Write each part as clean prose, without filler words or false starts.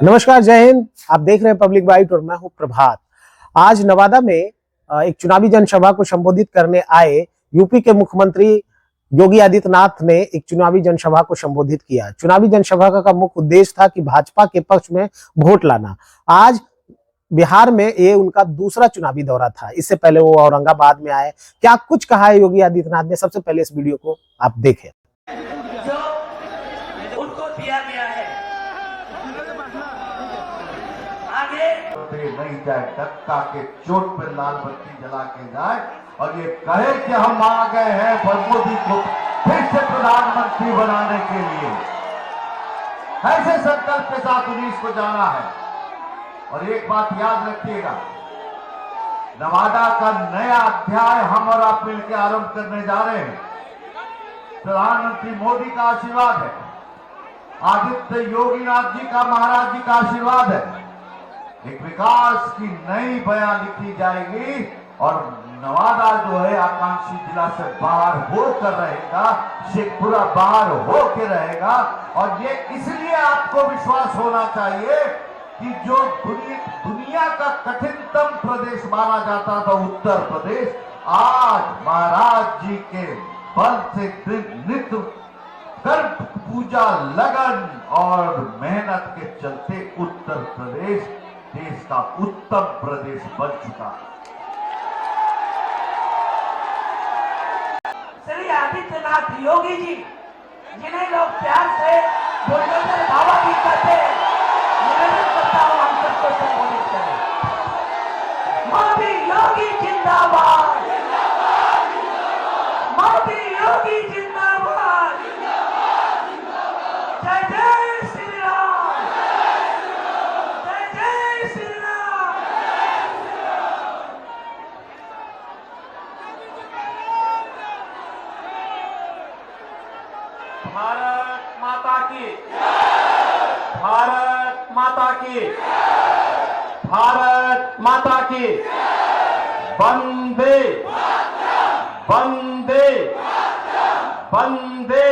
नमस्कार, जय हिंद। आप देख रहे हैं पब्लिक बाइट और मैं हूं प्रभात। आज नवादा में एक चुनावी जनसभा को संबोधित करने आए यूपी के मुख्यमंत्री योगी आदित्यनाथ ने एक चुनावी जनसभा को संबोधित किया। चुनावी जनसभा का मुख्य उद्देश्य था कि भाजपा के पक्ष में वोट लाना। आज बिहार में ये उनका दूसरा चुनावी दौरा था। इससे पहले वो औरंगाबाद में आए। क्या कुछ कहा है योगी आदित्यनाथ ने, सबसे पहले इस वीडियो को आप देखें। जो उनको दिया गया है आगे नहीं जाए, डक्का के चोट पे लाल बत्ती जला के जाए और ये कहे कि हम आ गए हैं मोदी को फिर से प्रधानमंत्री बनाने के लिए। ऐसे संकल्प के साथ 19 को जाना है। और एक बात याद रखिएगा, नवादा का नया अध्याय हम और आप मिलकर आरंभ करने जा रहे हैं। प्रधानमंत्री मोदी का आशीर्वाद है, आदित्य योगीनाथ जी का, महाराज जी का आशीर्वाद है। एक विकास की नई बयां लिखी जाएगी और नवादा जो है आकांक्षी जिला से बाहर होकर रहेगा, शेखपुरा बाहर होकर रहेगा। और ये इसलिए आपको विश्वास होना चाहिए कि जो दुनिया का कठिनतम प्रदेश माना जाता था उत्तर प्रदेश, आज महाराज जी के बल से नित्य कर्म पूजा, लगन और मेहनत के चलते उत्तर प्रदेश देश का उत्तम प्रदेश बन चुका। श्री आदित्यनाथ योगी जी, जिन्हें लोग प्यार से बुलडोजर बाबा भी कहते हैं, निवेदन करता हूं हम सबको संबोधित करें। मोदी योगी जिंदाबाद, मोदी योगी जिंदाबाद, जय जय श्री राम, जय जय श्री राम। भारत माता की, भारत माता की, भारत माता की। वंदे वंदे वंदे।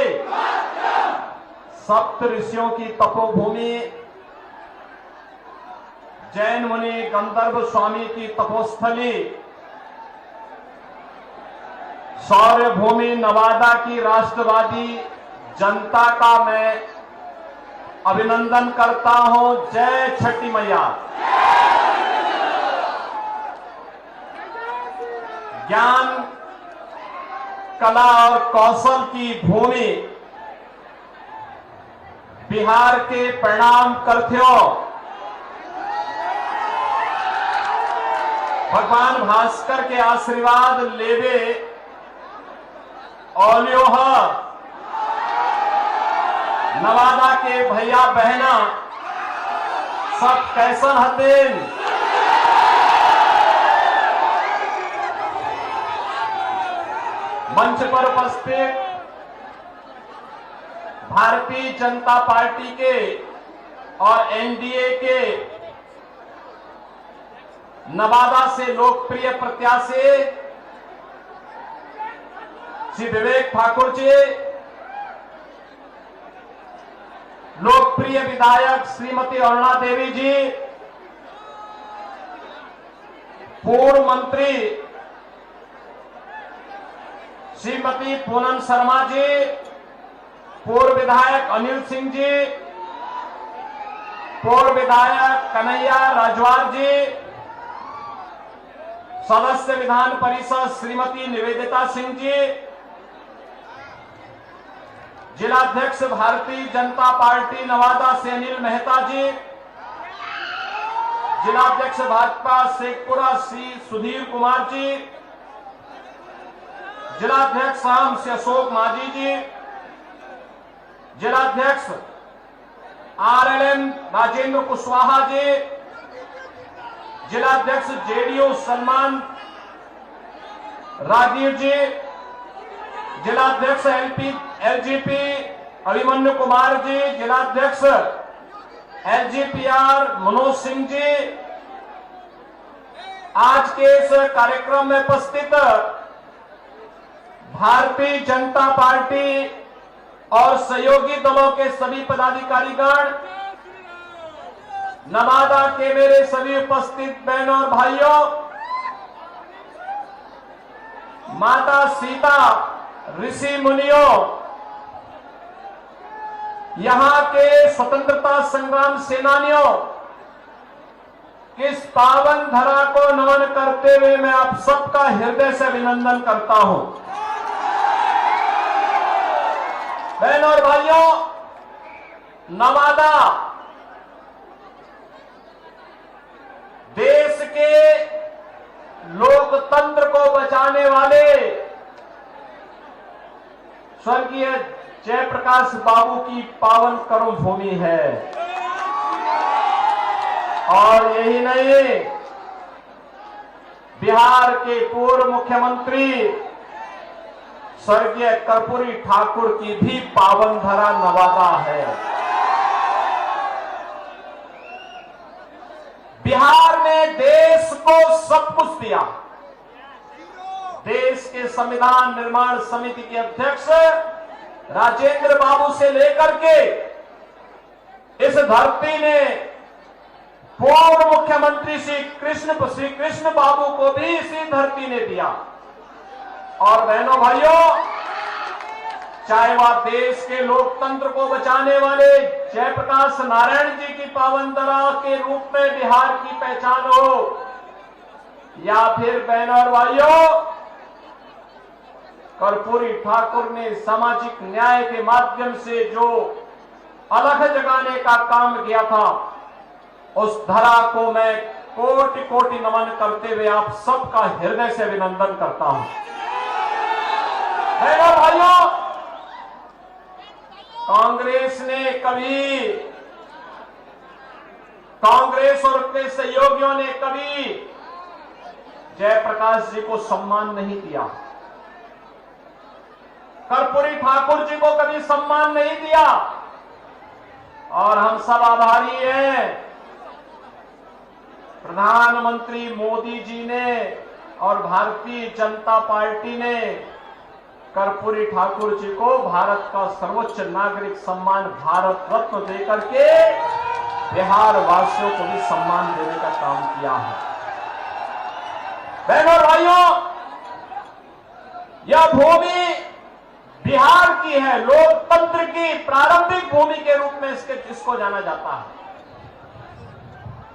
सप्त ऋषियों की तपोभूमि, जैन मुनि गंधर्व स्वामी की तपोस्थली, शौर्य भूमि नवादा की राष्ट्रवादी जनता का मैं अभिनंदन करता हूं। जय छठी मैया। ज्ञान, कला और कौशल की भूमि बिहार के प्रणाम करथ्यो। भगवान भास्कर के आशीर्वाद लेवे ओलियोह। नवादा के भैया बहना सब कैसन हतेन। मंच पर उपस्थित भारतीय जनता पार्टी के और एनडीए के नवादा से लोकप्रिय प्रत्याशी श्री विवेक ठाकुर जी, लोकप्रिय विधायक श्रीमती अरुणा देवी जी, पूर्व मंत्री श्रीमती पूनम शर्मा जी, पूर्व विधायक अनिल सिंह जी, पूर्व विधायक कन्हैया राजवार जी, सदस्य विधान परिषद श्रीमती निवेदिता सिंह जी, जिलाध्यक्ष भारतीय जनता पार्टी नवादा से अनिल मेहता जी, जिलाध्यक्ष भाजपा शेखपुरा श्री सुधीर कुमार जी, जिलाध्यक्ष शाम से अशोक माझी जी, जिलाध्यक्ष आरएलएम राजेंद्र कुशवाहा जी, जिलाध्यक्ष जेडीयू सलमान राजीव जी, जिलाध्यक्ष एलजीपी अभिमन्यु कुमार जी, जिलाध्यक्ष एलजीपीआर मनोज सिंह जी। आज के इस कार्यक्रम में उपस्थित भारतीय जनता पार्टी और सहयोगी दलों के सभी पदाधिकारीगण, नवादा के मेरे सभी उपस्थित बहनों और भाइयों, माता सीता, ऋषि मुनियों, यहां के स्वतंत्रता संग्राम सेनानियों, इस पावन धरा को नमन करते हुए मैं आप सबका हृदय से अभिनंदन करता हूं। बहनों और भाइयों, नवादा देश के लोकतंत्र को बचाने वाले स्वर्गीय जयप्रकाश बाबू की पावन कर्मभूमि है। और यही नहीं, बिहार के पूर्व मुख्यमंत्री स्वर्गीय कर्पूरी ठाकुर की भी पावन धरा नवादा है। बिहार ने देश को सब कुछ दिया। देश के संविधान निर्माण समिति के अध्यक्ष राजेंद्र बाबू से लेकर के इस धरती ने पूर्व मुख्यमंत्री श्री कृष्ण बाबू को भी इसी धरती ने दिया। और बहनों भाइयों, चाहे वह देश के लोकतंत्र को बचाने वाले जयप्रकाश नारायण जी की पावन धरा के रूप में बिहार की पहचान हो, या फिर बहनों और भाइयों, कर्पूरी ठाकुर ने सामाजिक न्याय के माध्यम से जो अलख जगाने का काम किया था, उस धरा को मैं कोटि कोटि नमन करते हुए आप सबका हृदय से अभिनंदन करता हूं। बहनों भाइयों, कांग्रेस और उसके सहयोगियों ने कभी जयप्रकाश जी को सम्मान नहीं दिया, कर्पूरी ठाकुर जी को कभी सम्मान नहीं दिया। और हम सब आभारी हैं प्रधानमंत्री मोदी जी ने और भारतीय जनता पार्टी ने कर्पूरी ठाकुर जी को भारत का सर्वोच्च नागरिक सम्मान भारत रत्न देकर के बिहार वासियों को भी सम्मान देने का काम किया है। बहनों और भाइयों, यह भूमि बिहार की है, लोकतंत्र की प्रारंभिक भूमि के रूप में इसको जाना जाता है।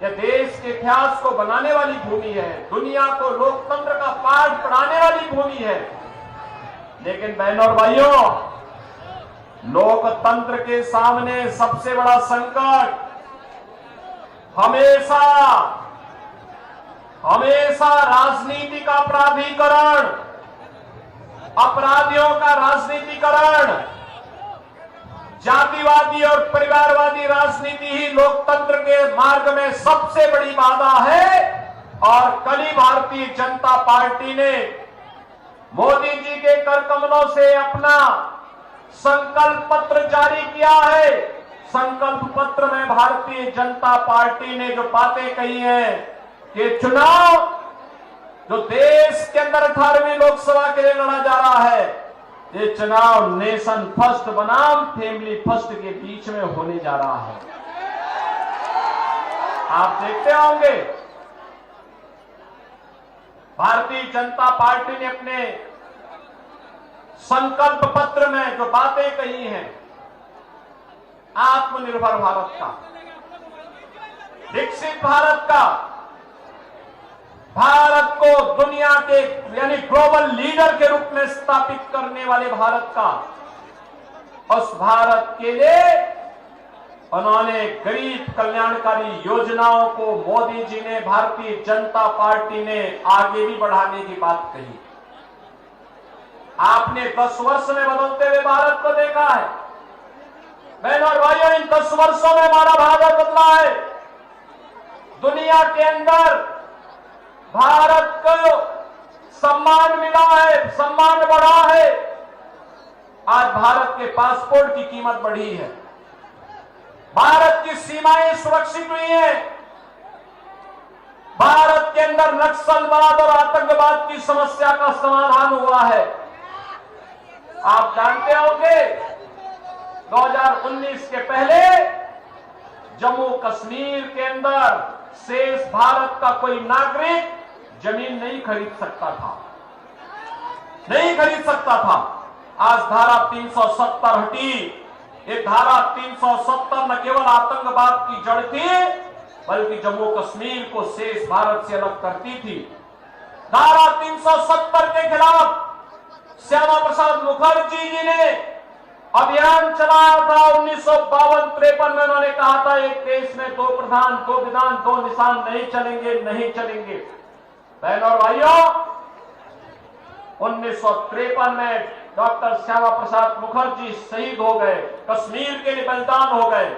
यह देश के इतिहास को बनाने वाली भूमि है, दुनिया को लोकतंत्र का पाठ पढ़ाने वाली भूमि है। लेकिन बहनों और भाइयों, लोकतंत्र के सामने सबसे बड़ा संकट हमेशा राजनीति का प्राधिकरण, अपराधियों का राजनीतिकरण, जातिवादी और परिवारवादी राजनीति ही लोकतंत्र के मार्ग में सबसे बड़ी बाधा है। और कल ही भारतीय जनता पार्टी ने मोदी जी के कर कमलों से अपना संकल्प पत्र जारी किया है। संकल्प पत्र में भारतीय जनता पार्टी ने जो बातें कही हैं कि चुनाव जो देश के अंदर 18वीं लोकसभा के लिए लड़ा जा रहा है, ये चुनाव नेशन फर्स्ट बनाम फैमिली फर्स्ट के बीच में होने जा रहा है। आप देखते होंगे भारतीय जनता पार्टी ने अपने संकल्प पत्र में जो बातें कही हैं, आत्मनिर्भर भारत का, विकसित भारत का, भारत को दुनिया के यानी ग्लोबल लीडर के रूप में स्थापित करने वाले भारत का, उस भारत के लिए उन्होंने गरीब कल्याणकारी योजनाओं को मोदी जी ने, भारतीय जनता पार्टी ने आगे भी बढ़ाने की बात कही। आपने 10 वर्ष में बदलते हुए भारत को देखा है। बहनों और भाइयों, इन 10 वर्षों में हमारा भारत बदला है। दुनिया के अंदर भारत को सम्मान मिला है, सम्मान बढ़ा है। आज भारत के पासपोर्ट की कीमत बढ़ी है, भारत की सीमाएं सुरक्षित हुई हैं, भारत के अंदर नक्सलवाद और आतंकवाद की समस्या का समाधान हुआ है। आप जानते होंगे 2019 के पहले जम्मू कश्मीर के अंदर शेष भारत का कोई नागरिक जमीन नहीं खरीद सकता था, नहीं खरीद सकता था। आज धारा 370 हटी। ये धारा 370 न केवल आतंकवाद की जड़ थी, बल्कि जम्मू कश्मीर को शेष भारत से अलग करती थी। धारा 370 के खिलाफ श्यामा प्रसाद मुखर्जी जी ने अभियान चलाया था। 1952-53 में उन्होंने कहा था एक देश में दो प्रधान, दो विधान, दो निशान नहीं चलेंगे, नहीं चलेंगे। बहनों और भाइयों, 1953 में डॉक्टर श्यामा प्रसाद मुखर्जी शहीद हो गए, कश्मीर के लिए बलिदान हो गए।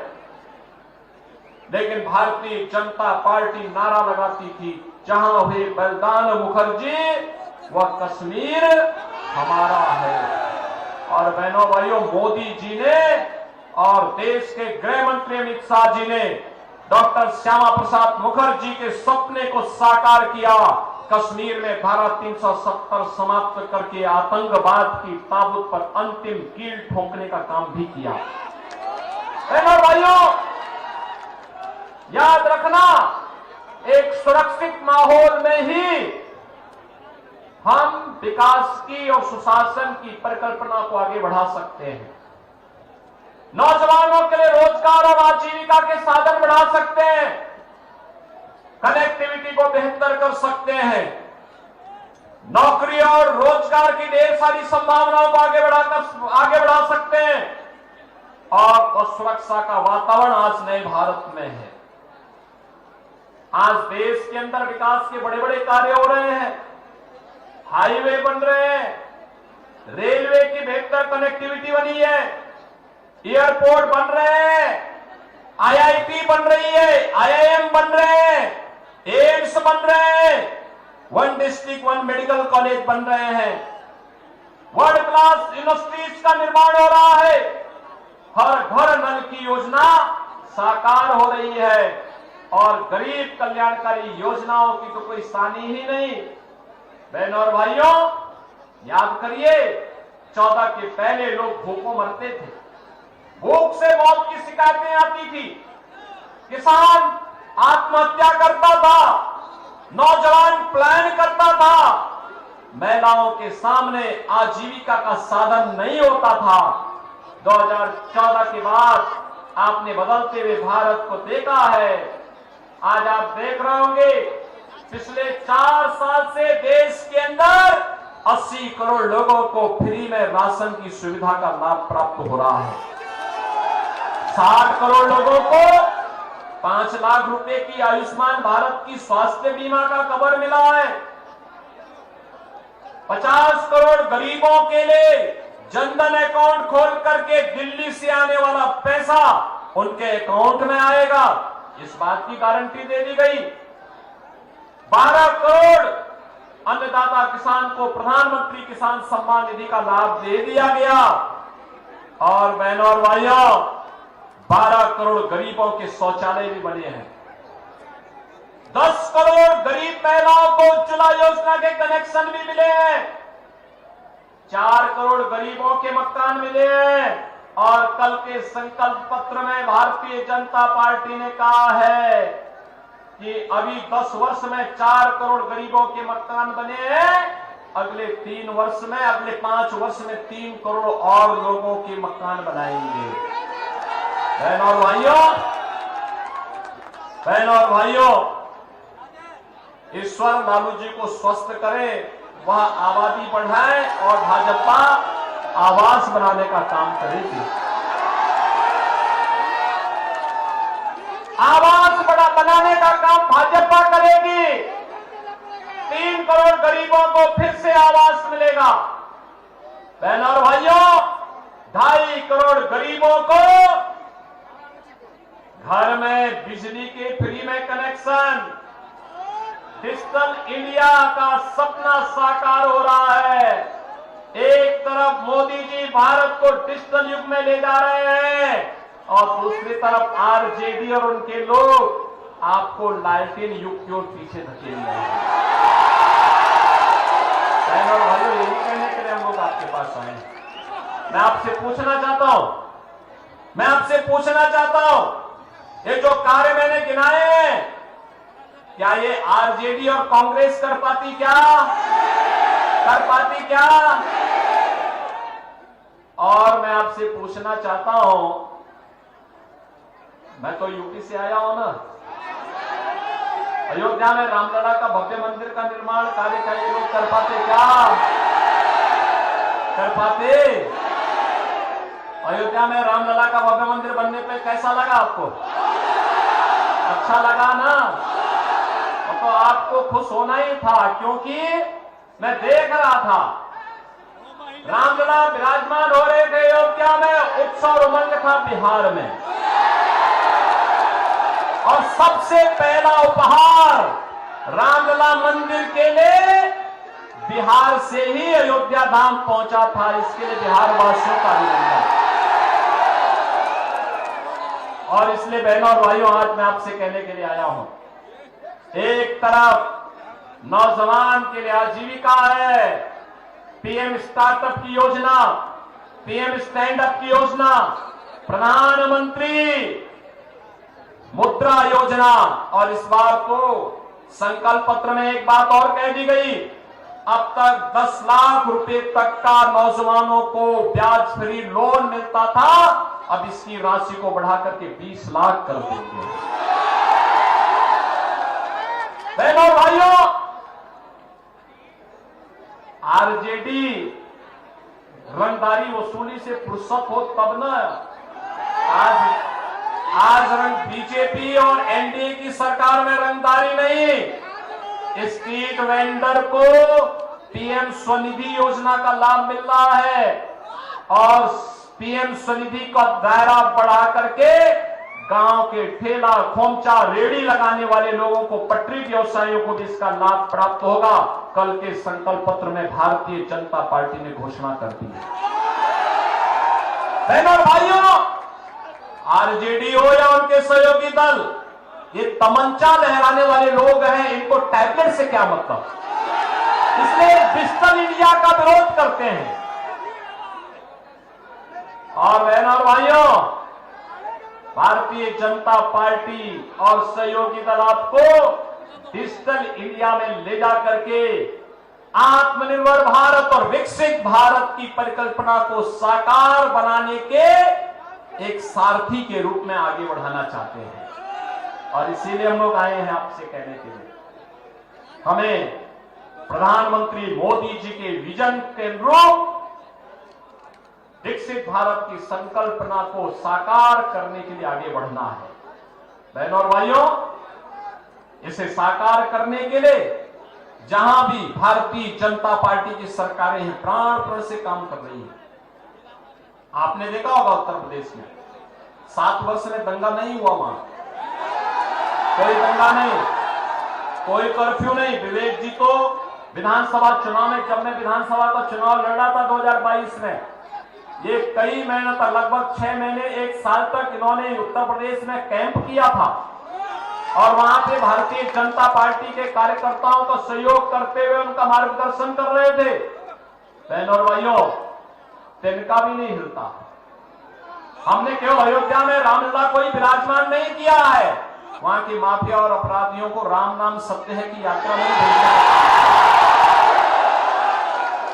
लेकिन भारतीय जनता पार्टी नारा लगाती थी, जहां हुए बलिदान मुखर्जी, वह कश्मीर हमारा है। और बहनों भाइयों, मोदी जी ने और देश के गृह मंत्री अमित शाह जी ने डॉक्टर श्यामा प्रसाद मुखर्जी के सपने को साकार किया। कश्मीर में धारा 370 समाप्त करके आतंकवाद की ताबूत पर अंतिम कील ठोकने का काम भी किया। बहनों भाइयों, याद रखना, एक सुरक्षित माहौल में ही हम विकास की और सुशासन की परिकल्पना को आगे बढ़ा सकते हैं। नौजवानों के लिए रोजगार और आजीविका के साधन बढ़ा सकते हैं, कनेक्टिविटी को बेहतर कर सकते हैं, नौकरी और रोजगार की ढेर सारी संभावनाओं को आगे बढ़ा सकते हैं। और सुरक्षा का वातावरण आज नए भारत में है। आज देश के अंदर विकास के बड़े बड़े कार्य हो रहे हैं, हाईवे बन रहे हैं, रेलवे की बेहतर कनेक्टिविटी बनी है, एयरपोर्ट बन रहे हैं, आईआईटी बन रही है, आईआईएम बन रहे हैं, एम्स बन रहे हैं, one district one medical college बन रहे हैं, वर्ल्ड क्लास यूनिवर्सिटीज का निर्माण हो रहा है, हर घर नल की योजना साकार हो रही है। और गरीब कल्याणकारी योजनाओं की तो कोई सानी ही नहीं। बहनों और भाइयों, याद करिए, 14 के पहले लोग भूखों मरते थे, भूख से मौत की शिकायतें आती थी, किसान आत्महत्या करता था, नौजवान प्लान करता था, महिलाओं के सामने आजीविका का साधन नहीं होता था। 2014 के बाद आपने बदलते हुए भारत को देखा है। आज आप देख रहे होंगे, पिछले 4 साल से देश के अंदर 80 करोड़ लोगों को फ्री में राशन की सुविधा का लाभ प्राप्त हो रहा है। 60 करोड़ लोगों को 5 लाख रुपए की आयुष्मान भारत की स्वास्थ्य बीमा का कवर मिला है। 50 करोड़ गरीबों के लिए जनधन अकाउंट खोल करके दिल्ली से आने वाला पैसा उनके अकाउंट में आएगा, इस बात की गारंटी दे दी गई। 12 करोड़ अन्नदाता किसान को प्रधानमंत्री किसान सम्मान निधि का लाभ दे दिया गया। और बहनों और भाइयों, 12 करोड़ गरीबों के शौचालय भी बने हैं। 10 करोड़ गरीब महिलाओं को उज्ज्वला योजना के कनेक्शन भी मिले हैं। 4 करोड़ गरीबों के मकान मिले हैं। और कल के संकल्प पत्र में भारतीय जनता पार्टी ने कहा है कि अभी 10 वर्ष में 4 करोड़ गरीबों के मकान बने हैं, अगले 3 वर्ष में, अगले 5 वर्ष में 3 करोड़ और लोगों के मकान बनाएंगे। बहनों और भाइयों, ईश्वर लालू जी को स्वस्थ करे, वह आबादी बढ़ाए और भाजपा आवास बनाने का काम करेगी। आवास बनाने का काम भाजपा करेगी। 3 करोड़ गरीबों को फिर से आवास मिलेगा। बहनों और भाइयों, 2.5 करोड़ गरीबों को घर में बिजली के फ्री में कनेक्शन। डिजिटल इंडिया का सपना साकार हो रहा है। एक तरफ मोदी जी भारत को डिजिटल युग में ले जा रहे हैं और दूसरी तरफ आरजेडी और उनके लोग आपको लालटेन युग की ओर पीछे धकेल रहे हैं। बहनों और भाइयों, यही कहने के लिए हम लोग आपके पास आए हैं। मैं आपसे पूछना चाहता हूं ये जो कार्य मैंने गिनाए हैं, क्या ये आरजेडी और कांग्रेस कर पाती क्या? कर पाती क्या? और मैं आपसे पूछना चाहता हूं, मैं तो यूपी से आया हूं ना, अयोध्या में रामलला का भव्य मंदिर का निर्माण कार्य क्या ये लोग कर पाते क्या? कर पाते? अयोध्या में रामलला का भव्य मंदिर बनने पे कैसा लगा आपको? अच्छा लगा ना? तो आपको खुश होना ही था, क्योंकि मैं देख रहा था रामलला विराजमान हो रहे थे अयोध्या में, उत्सव उमंग था बिहार में, और सबसे पहला उपहार रामलला मंदिर के लिए बिहार से ही अयोध्या धाम पहुंचा था। इसके लिए बिहार वासियों का अभिनंदन। और इसलिए बहनों और भाइयों, आज मैं आपसे कहने के लिए आया हूं, एक तरफ नौजवान के लिए आजीविका है, पीएम स्टार्टअप की योजना, पीएम स्टैंड अप की योजना, प्रधानमंत्री मुद्रा योजना, और इस बार तो संकल्प पत्र में एक बात और कह दी गई, अब तक 10 लाख रुपए तक का नौजवानों को ब्याज फ्री लोन मिलता था, अब इसकी राशि को बढ़ाकर के 20 लाख कर देंगे। बहनों भाइयों, आरजेडी रंगदारी वसूली से फुर्सत हो तब ना, आज रंग बीजेपी और एनडीए की सरकार में रंगदारी नहीं, स्ट्रीट वेंडर को पीएम स्वनिधि योजना का लाभ मिल रहा है, और पीएम स्वनिधि का दायरा बढ़ा करके गांव के ठेला खोमचा रेड़ी लगाने वाले लोगों को, पटरी व्यवसायियों को भी इसका लाभ प्राप्त होगा। कल के संकल्प पत्र में भारतीय जनता पार्टी ने घोषणा कर दी है। बहनों और भाइयों, आरजेडी हो या उनके सहयोगी दल, ये तमंचा लहराने वाले लोग हैं, इनको टैबलेट से क्या मतलब, इसलिए डिजिटल इंडिया का विरोध करते हैं। और बहनों और भाइयों, भारतीय जनता पार्टी और सहयोगी दल आपको डिजिटल इंडिया में ले जा करके आत्मनिर्भर भारत और विकसित भारत की परिकल्पना को साकार बनाने के एक सारथी के रूप में आगे बढ़ाना चाहते हैं। और इसीलिए हम लोग आए हैं आपसे कहने के लिए, हमें प्रधानमंत्री मोदी जी के विजन के अनुरूप विकसित भारत की संकल्पना को साकार करने के लिए आगे बढ़ना है। बहनों और भाइयों, इसे साकार करने के लिए जहां भी भारतीय जनता पार्टी की सरकारें हैं, प्राण से काम कर रही हैं। आपने देखा होगा उत्तर प्रदेश में 7 वर्ष में दंगा नहीं हुआ, वहां कोई दंगा नहीं, कोई कर्फ्यू नहीं। विवेक जी तो विधानसभा चुनाव में, जब मैं विधानसभा का चुनाव लड़ा था 2022 में, ये कई महीने तक, लगभग 6 महीने 1 साल तक इन्होंने उत्तर प्रदेश में कैंप किया था, और वहां पे भारतीय जनता पार्टी के कार्यकर्ताओं का सहयोग करते हुए उनका मार्गदर्शन कर रहे थे। बहनों और भाइयों, तिनका भी नहीं हिलता। हमने केवल अयोध्या में रामलला को ही विराजमान नहीं किया है, वहां की माफिया और अपराधियों को राम नाम सत्य है की यात्रा में भेजा।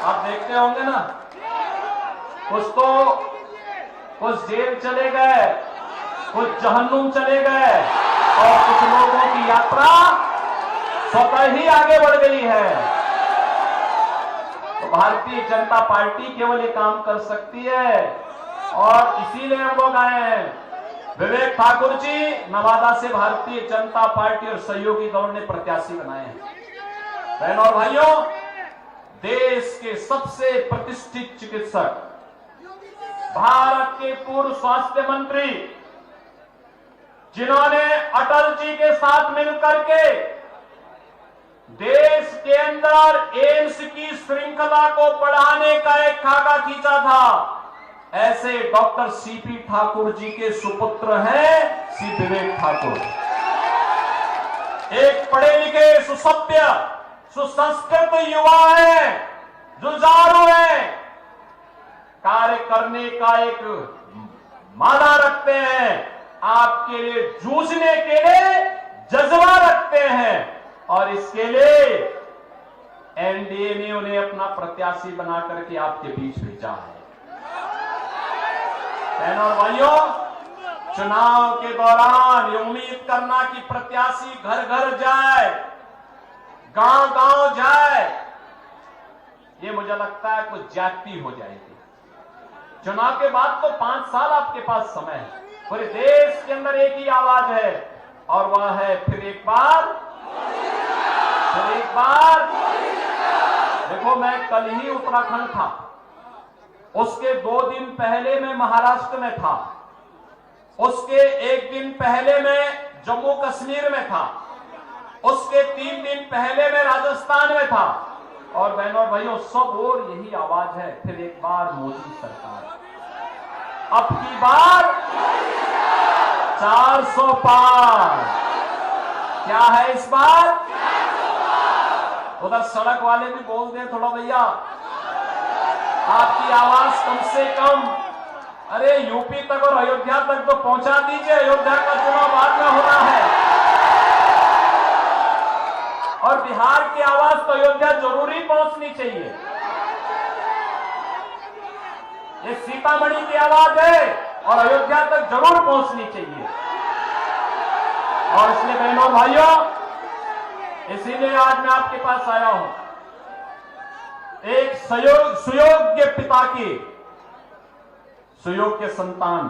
आप देखते होंगे ना, कुछ जेल चले गए, कुछ जहन्नुम चले गए, और कुछ लोगों की यात्रा स्वतः ही आगे बढ़ गई है। तो भारतीय जनता पार्टी केवल ये काम कर सकती है, और इसीलिए हम लोग आए हैं। विवेक ठाकुर जी नवादा से भारतीय जनता पार्टी और सहयोगी दल ने प्रत्याशी बनाए हैं। बहनों और भाइयों, देश के सबसे प्रतिष्ठित चिकित्सक, भारत के पूर्व स्वास्थ्य मंत्री, जिन्होंने अटल जी के साथ मिलकर के देश के अंदर एम्स की श्रृंखला को बढ़ाने का एक खाका खींचा था, ऐसे डॉक्टर सीपी ठाकुर जी के सुपुत्र हैं श्री विवेक ठाकुर। एक पढ़े लिखे, सुसभ्य, सुसंस्कृत युवा है, जुझारू है, कार्य करने का एक मादा रखते हैं, आपके लिए जूझने के लिए जज्बा रखते हैं और इसके लिए एनडीए ने उन्हें अपना प्रत्याशी बना करके आपके बीच भेजा है। बहनों और भाइयों, चुनाव के दौरान ये उम्मीद करना कि प्रत्याशी घर घर जाए, गांव गांव जाए, ये मुझे लगता है कुछ ज्यादती हो जाएगी। चुनाव के बाद तो 5 साल आपके पास समय है। पूरे देश के अंदर एक ही आवाज है और वह है फिर एक बार। देखो, मैं कल ही उत्तराखंड था, उसके 2 दिन पहले मैं महाराष्ट्र में था, उसके 1 दिन पहले मैं जम्मू कश्मीर में था, उसके 3 दिन पहले मैं राजस्थान में था। और बहनों और भाइयों, सब और यही आवाज है, फिर एक बार मोदी सरकार। अब की बार 400 पार। क्या है इस बार? उधर सड़क वाले भी बोल दें थोड़ा, भैया आपकी आवाज कम से कम अरे यूपी तक और अयोध्या तक तो पहुंचा दीजिए। अयोध्या का चुनाव बाद में होना है और बिहार की आवाज तो अयोध्या जरूरी पहुंचनी चाहिए। ये सीतामढ़ी की आवाज है और अयोध्या तक जरूर पहुंचनी चाहिए। और इसलिए बहनों भाइयों, इसीलिए आज मैं आपके पास आया हूं, एक सुयोग्य पिता की सुयोग्य संतान,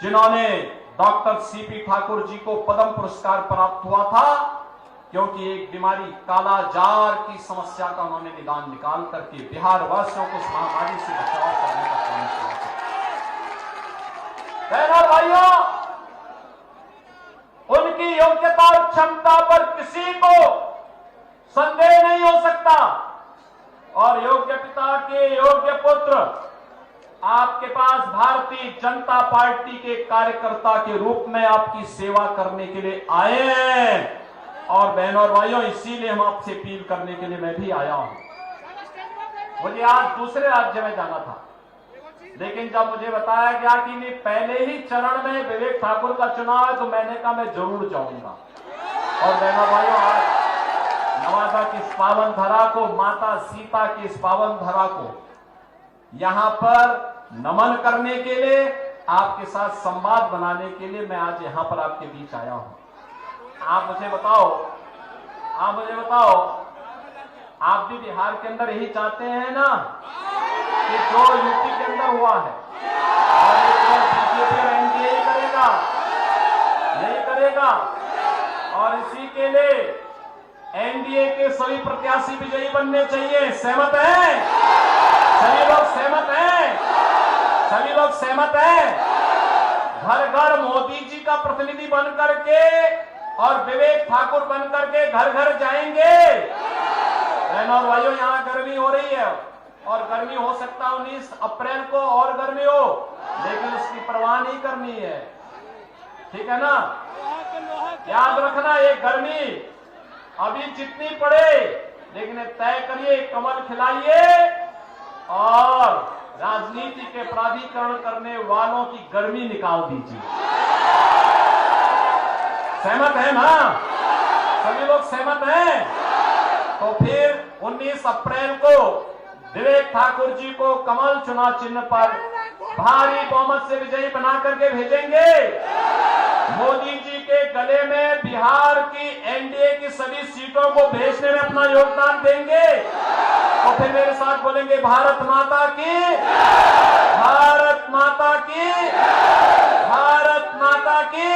जिन्होंने डॉक्टर सीपी ठाकुर जी को पद्म पुरस्कार प्राप्त हुआ था, क्योंकि एक बीमारी कालाजार की समस्या का उन्होंने निदान निकाल करके बिहार वासियों को इस महामारी से बचाव करने का काम किया था। बहनों भाइयों, उनकी योग्यता और क्षमता पर किसी को संदेह नहीं हो सकता और योग्य पिता के योग्य पुत्र आपके पास भारतीय जनता पार्टी के कार्यकर्ता के रूप में आपकी सेवा करने के लिए आए हैं। और बहनों और भाइयों, इसीलिए हम आपसे अपील करने के लिए मैं भी आया हूं। मुझे आज दूसरे राज्य में जाना था, लेकिन जब मुझे बताया गया कि नहीं पहले ही चरण में विवेक ठाकुर का चुनाव है, तो मैंने कहा मैं जरूर जाऊंगा। और बहनों भाइयों, आज नवादा की इस पावन धरा को, माता सीता की इस पावन धरा को यहां पर नमन करने के लिए, आपके साथ संवाद बनाने के लिए मैं आज यहां पर आपके बीच आया हूं। आप मुझे बताओ, आप भी बिहार के अंदर यही चाहते हैं ना कि जो यूपी के अंदर हुआ है और बीजेपी और एनडीए यही करेगा और इसी के लिए एनडीए के सभी प्रत्याशी विजयी बनने चाहिए। सहमत हैं? सभी लोग सहमत हैं? घर घर मोदी जी का प्रतिनिधि बन करके और विवेक ठाकुर बन करके घर घर जाएंगे। बहनों और भाइयों, यहां गर्मी हो रही है और गर्मी हो सकता 19 अप्रैल को और गर्मी हो, लेकिन उसकी परवाह नहीं करनी है, ठीक है ना? याद रखना, ये गर्मी अभी जितनी पड़े, लेकिन तय करिए, कमल खिलाइए और राजनीति के प्राधिकरण करने वालों की गर्मी निकाल दीजिए। सहमत है ना? सभी लोग सहमत हैं? तो फिर 19 अप्रैल को विवेक ठाकुर जी को कमल चुनाव चिन्ह पर भारी बहुमत से विजयी बना करके भेजेंगे। मोदी जी के गले में बिहार की एनडीए की सभी सीटों को भेजने में अपना योगदान देंगे। तो फिर मेरे साथ बोलेंगे, भारत माता की, भारत माता की, भारत माता की।